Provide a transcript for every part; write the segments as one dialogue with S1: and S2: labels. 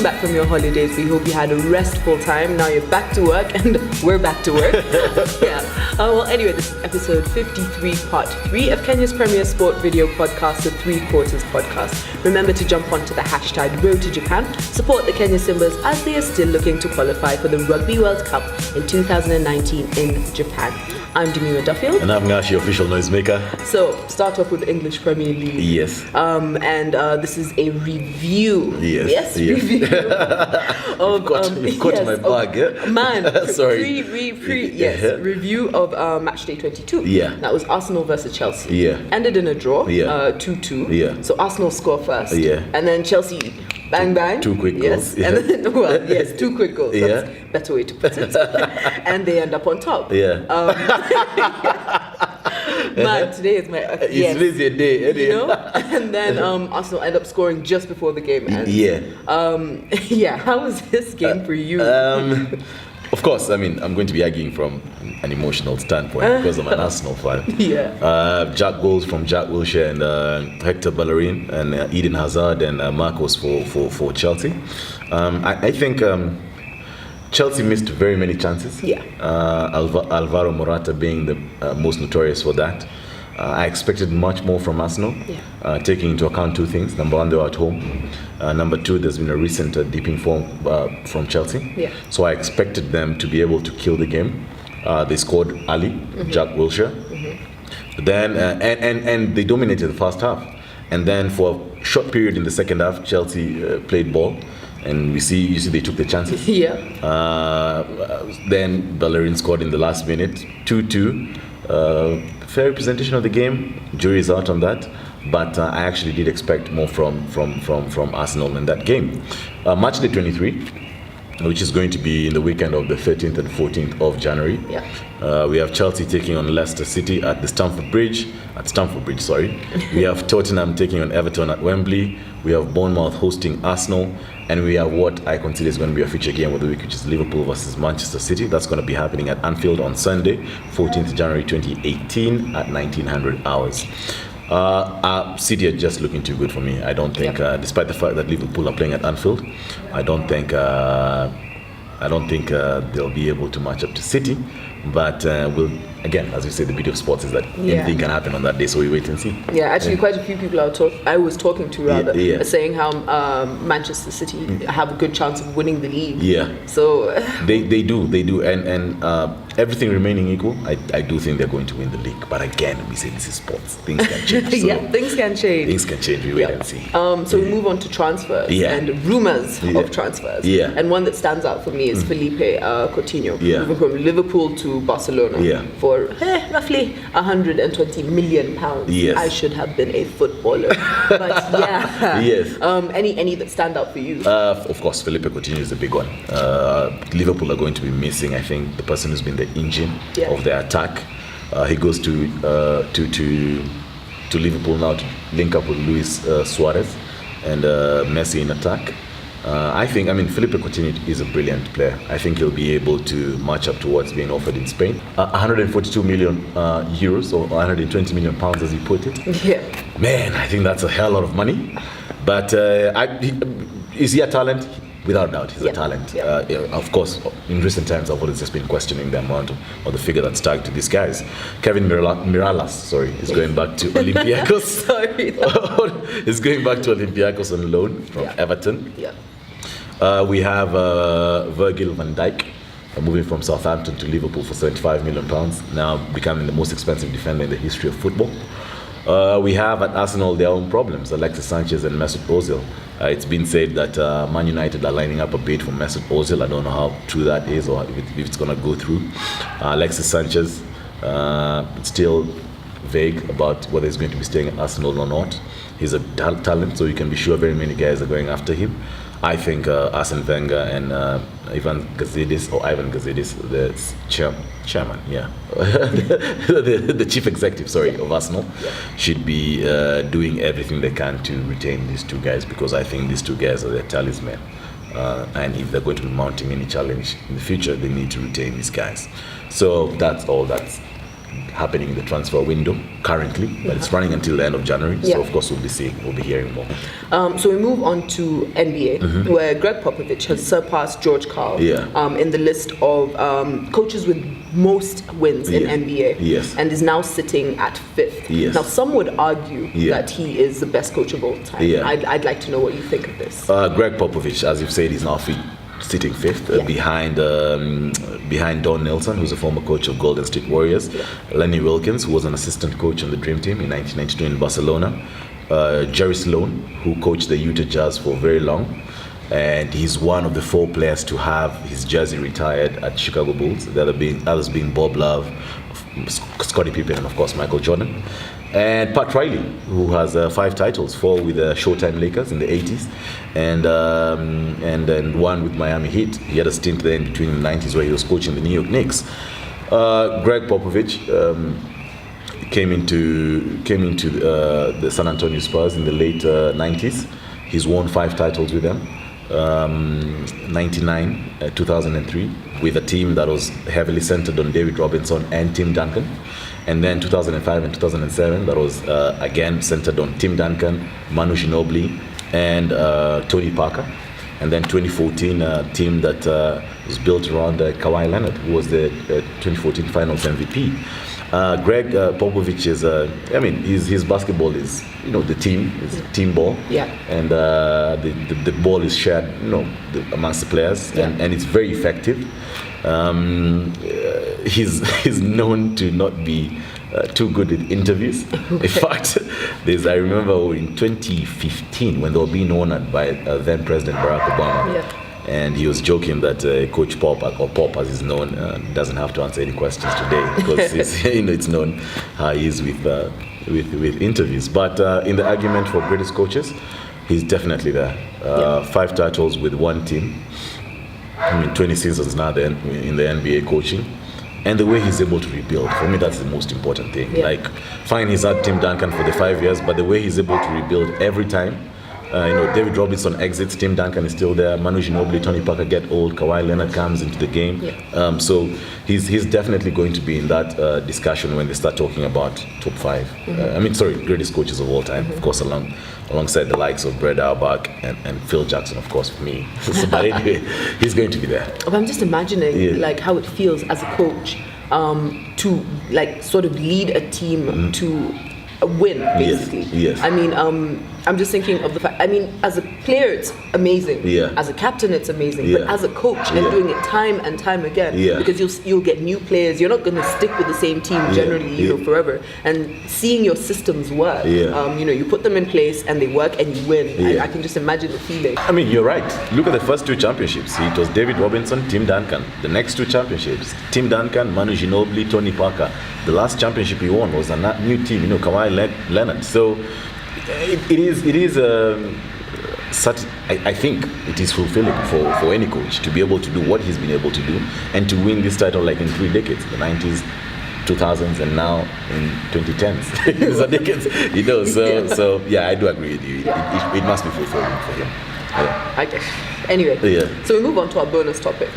S1: welcome back from your holidays. We hope you had a restful time. Now you're back to work, and we're back to work. Yeah. Well, anyway, this is episode 53, part 3 of Kenya's premier sport video podcast, the Three Quarters podcast. Remember to jump onto the hashtag Road to Japan. Support the Kenya Simbas as they are still looking to qualify for the Rugby World Cup in 2019 in Japan. I'm Demira Duffield.
S2: And I'm Ngashi, official noisemaker.
S1: So, start off with English Premier League.
S2: Yes.
S1: And this is a review.
S2: Yes.
S1: Review.
S2: You've got my bag, yeah?
S1: Man,
S2: sorry.
S1: Review of match day 22.
S2: Yeah.
S1: That was Arsenal versus Chelsea.
S2: Yeah.
S1: Ended in a draw.
S2: Yeah.
S1: 2-2.
S2: Yeah.
S1: So Arsenal score first.
S2: Yeah.
S1: And then Chelsea bang bang.
S2: Two quick goals.
S1: Yes. And then, 2 quick goals.
S2: Yeah.
S1: That's a better way to put it. And they end up on top.
S2: Yeah.
S1: Man, today is my
S2: It's your day,
S1: you know. And then Arsenal end up scoring just before the game ends.
S2: Yeah.
S1: How was this game for you?
S2: Of course, I mean, I'm going to be arguing from an emotional standpoint because I'm an Arsenal fan.
S1: Yeah.
S2: Jack goals from Jack Wilshere and Hector Bellerin and Eden Hazard and Marcos for Chelsea. I think Chelsea missed very many chances.
S1: Yeah.
S2: Alvaro Morata being the most notorious for that. I expected much more from Arsenal, taking into account 2 things. Number 1, they were at home. Number 2, there's been a recent dip in form from Chelsea.
S1: Yeah.
S2: So I expected them to be able to kill the game. They scored early, Jack Wilshere. Then and they dominated the first half. And then for a short period in the second half, Chelsea played ball. And you see they took the chances.
S1: Yeah.
S2: Then Bellerin scored in the last minute, 2-2. Fair representation of the game. Jury's out on that. But I actually did expect more from Arsenal in that game. Match day 23, which is going to be in the weekend of the 13th and 14th of January.
S1: Yeah.
S2: We have Chelsea taking on Leicester City at Stamford Bridge. We have Tottenham taking on Everton at Wembley. We have Bournemouth hosting Arsenal. And we have what I consider is going to be a feature game of the week, which is Liverpool versus Manchester City. That's going to be happening at Anfield on Sunday, 14th January 2018 at 1900 hours. City are just looking too good for me. I don't think, despite the fact that Liverpool are playing at Anfield, I don't think they'll be able to match up to City. But again, as you say, the beauty of sports is that anything can happen on that day, so we wait and see.
S1: Yeah, actually, quite a few people I was talking to are saying how Manchester City have a good chance of winning the league.
S2: Yeah.
S1: So
S2: they do, and everything remaining equal, I do think they're going to win the league. But again, we say this is sports; things can change. So
S1: things can change.
S2: Things can change. We wait and see.
S1: So we move on to transfers and rumors of transfers.
S2: Yeah.
S1: And one that stands out for me is Felipe Coutinho, moving from Liverpool to Barcelona for roughly 120 million pounds.
S2: Yes.
S1: I should have been a footballer, but
S2: Yes.
S1: Any that stand out for you?
S2: Of course, Felipe Coutinho is a big one. Liverpool are going to be missing, I think, the person who's been the engine of their attack. He goes to Liverpool now to link up with Luis Suarez and Messi in attack. Felipe Coutinho is a brilliant player. I think he'll be able to match up to what's being offered in Spain. 142 million euros or 120 million pounds, as he put it.
S1: Yeah.
S2: Man, I think that's a hell lot of money. But is he a talent? Without doubt, he's a talent. Of course, in recent times, I've always just been questioning the amount or the figure that's tagged to these guys. Kevin Mirallas, is going back to Olympiacos. He's going back to Olympiacos on loan from Everton.
S1: Yeah.
S2: We have Virgil van Dijk moving from Southampton to Liverpool for 75 million pounds, now becoming the most expensive defender in the history of football. We have at Arsenal their own problems, Alexis Sanchez and Mesut Ozil. It's been said that Man United are lining up a bid for Mesut Ozil. I don't know how true that is or if it's going to go through. Alexis Sanchez, it's still vague about whether he's going to be staying at Arsenal or not. He's a talent, so you can be sure very many guys are going after him. I think Arsene Wenger and Ivan Gazidis, the chairman, the chief executive, of Arsenal, should be doing everything they can to retain these 2 guys, because I think these 2 guys are their talisman. And if they're going to be mounting any challenge in the future, they need to retain these guys. So that's all that's happening in the transfer window currently, but it's running until the end of January. So of course we'll be hearing more.
S1: So we move on to NBA, where Gregg Poppovich has surpassed George Karl in the list of coaches with most wins in NBA, and is now sitting at 5th. Now, some would argue that he is the best coach of all time. I'd like to know what you think of this.
S2: Gregg Poppovich, as you've said, is now sitting 5th behind Don Nelson, who's a former coach of Golden State Warriors, Lenny Wilkins, who was an assistant coach on the Dream Team in 1992 in Barcelona, Jerry Sloan, who coached the Utah Jazz for very long, and he's one of the 4 players to have his jersey retired at Chicago Bulls. The others being Bob Love, Scottie Pippen, and of course Michael Jordan. And Pat Riley, who has 5 titles, 4 with the Showtime Lakers in the 80s, and then 1 with Miami Heat. He had a stint there in between the 90s where he was coaching the New York Knicks. Gregg Poppovich came into the San Antonio Spurs in the late 90s. He's won 5 titles with them. 99, 2003, with a team that was heavily centered on David Robinson and Tim Duncan. And then 2005 and 2007, that was again centered on Tim Duncan, Manu Ginobili, and Tony Parker. And then 2014, a team that was built around Kawhi Leonard, who was the 2014 Finals MVP. Gregg Poppovich is, his basketball is, the team is team ball, and the ball is shared, amongst the players, and it's very effective. He's known to not be too good with interviews. In fact, I remember in 2015 when they were being honored by then President Barack Obama. And he was joking that Coach Pop, or Pop as he's known, doesn't have to answer any questions today because it's known how he is with interviews. But in the argument for greatest coaches, he's definitely there. 5 titles with one team. 20 seasons now in the NBA coaching. And the way he's able to rebuild, for me, that's the most important thing. Like, fine, he's had Tim Duncan for the 5 years, but the way he's able to rebuild every time. David Robinson exits, Tim Duncan is still there, Manu Ginobili, Tony Parker get old, Kawhi Leonard comes into the game. So he's definitely going to be in that discussion when they start talking about top 5. Greatest coaches of all time, of course, alongside the likes of Brett Auerbach and Phil Jackson, of course, for me. But anyway, he's going to be there.
S1: I'm just imagining like how it feels as a coach to like sort of lead a team to a win, basically. I'm just thinking of the fact, as a player it's amazing, as a captain it's amazing, but as a coach and doing it time and time again, because you'll get new players, you're not going to stick with the same team generally, forever, and seeing your systems work, you put them in place and they work and you win. I can just imagine the feeling.
S2: You're right. Look at the first 2 championships. It was David Robinson, Tim Duncan. The next 2 championships, Tim Duncan, Manu Ginobili, Tony Parker. The last championship he won was a new team, Kawhi Leonard. So it is I think it is fulfilling for any coach to be able to do what he's been able to do and to win this title like in 3 decades, the 90s, 2000s, and now in 2010s. These are decades, So I do agree with you. It must be fulfilling for him.
S1: I guess. Anyway, so we move on to our bonus topic,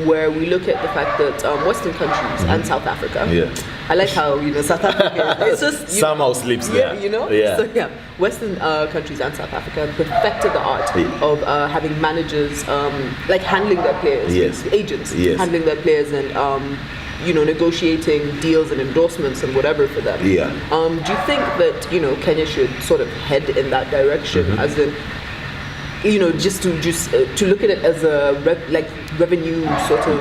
S1: where we look at the fact that Western countries and South Africa, I like how, South Africa, it's just...
S2: somehow slips there.
S1: So Western countries and South Africa have perfected the art of having managers, like handling their players, agents, handling their players and negotiating deals and endorsements and whatever for them. Do you think that, Kenya should sort of head in that direction, as in, just to look at it as a revenue sort of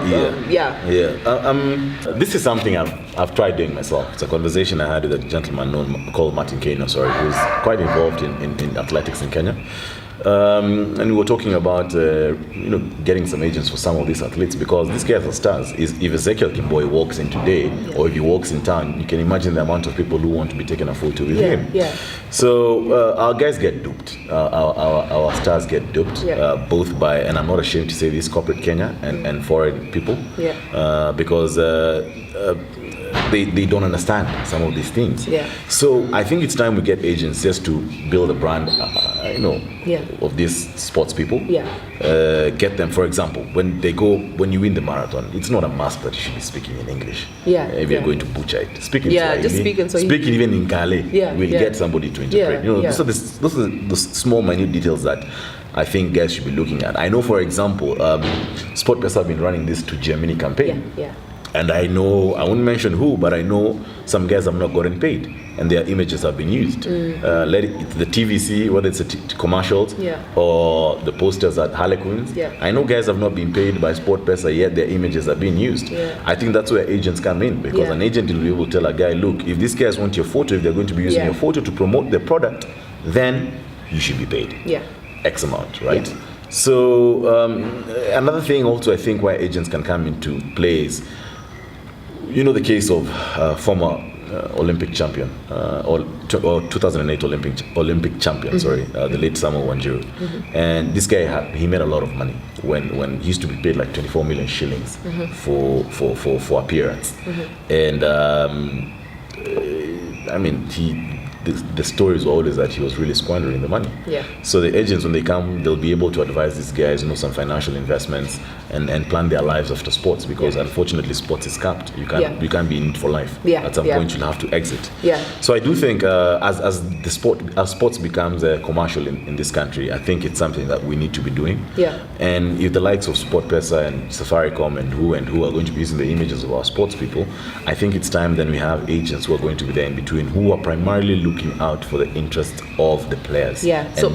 S2: this is something I've tried doing myself. It's a conversation I had with a gentleman called Martin Kano, who's quite involved in athletics in Kenya. And we were talking about getting some agents for some of these athletes, because these guys are stars. If Ezekiel Kimboy walks in today, or if he walks in town, you can imagine the amount of people who want to be taking a photo with him. So our guys get duped. Our stars get duped, both by, and I'm not ashamed to say this, corporate Kenya and foreign people, because they don't understand some of these things.
S1: Yeah.
S2: So I think it's time we get agents just to build a brand, of these sports people.
S1: Yeah.
S2: Get them, for example, when you win the marathon, it's not a must that you should be speaking in English.
S1: Yeah.
S2: If you're going to butcher it, speak in
S1: Yeah,
S2: Swahili,
S1: just speak in Swahili.
S2: speak even in Kale.
S1: Yeah,
S2: We'll
S1: yeah.
S2: get somebody to interpret.
S1: Yeah,
S2: Those are the small, minute details that I think guys should be looking at. I know, for example, SportPesa have been running this To Germany campaign.
S1: Yeah.
S2: And I know, I won't mention who, but I know some guys have not gotten paid, and their images have been used. The TVC, whether it's commercials or the posters at Harlequins.
S1: Yeah.
S2: I know guys have not been paid by SportPesa, yet their images are being used.
S1: Yeah.
S2: I think that's where agents come in, because an agent will be able to tell a guy, look, if these guys want your photo, if they're going to be using your photo to promote their product, then you should be paid X amount, right?
S1: Yeah.
S2: So another thing also I think where agents can come into play is, the case of former Olympic champion or 2008 Olympic champion, the late Samuel Wanjiru. And this guy he made a lot of money when he used to be paid like 24 million shillings for appearance. And the stories were always that he was really squandering the money.
S1: Yeah.
S2: So the agents, when they come, they'll be able to advise these guys, some financial investments and plan their lives after sports, because unfortunately sports is capped. You can't be in it for life.
S1: Yeah.
S2: At some point you'll have to exit.
S1: Yeah.
S2: So I do think as sports becomes a commercial in this country, I think it's something that we need to be doing.
S1: Yeah.
S2: And if the likes of SportPesa and Safaricom and who are going to be using the images of our sports people, I think it's time then we have agents who are going to be there in between, who are primarily looking out for the interest of the players.
S1: Yeah. So,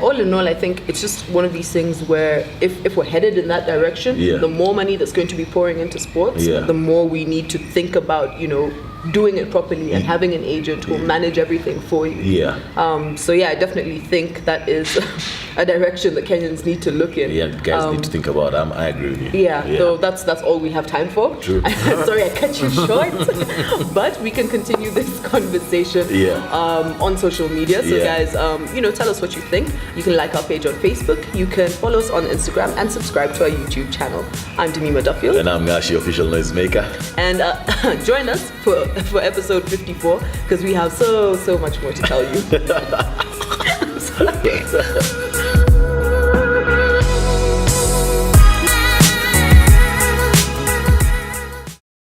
S1: all in all, I think it's just one of these things where if we're headed in that direction, the more money that's going to be pouring into sports, the more we need to think about, doing it properly and having an agent who will manage everything for you.
S2: Yeah.
S1: I definitely think that is a direction that Kenyans need to look in.
S2: Yeah, guys need to think about. I agree with you.
S1: Yeah. So that's all we have time for.
S2: True.
S1: Sorry, I cut you short, but we can continue this conversation on social media. So guys, tell us what you think. You can like our page on Facebook. You can follow us on Instagram and subscribe to our YouTube channel. I'm Demima Duffield.
S2: And I'm Ngashi, official noisemaker.
S1: And join us for episode 54, because we have so much more to tell you.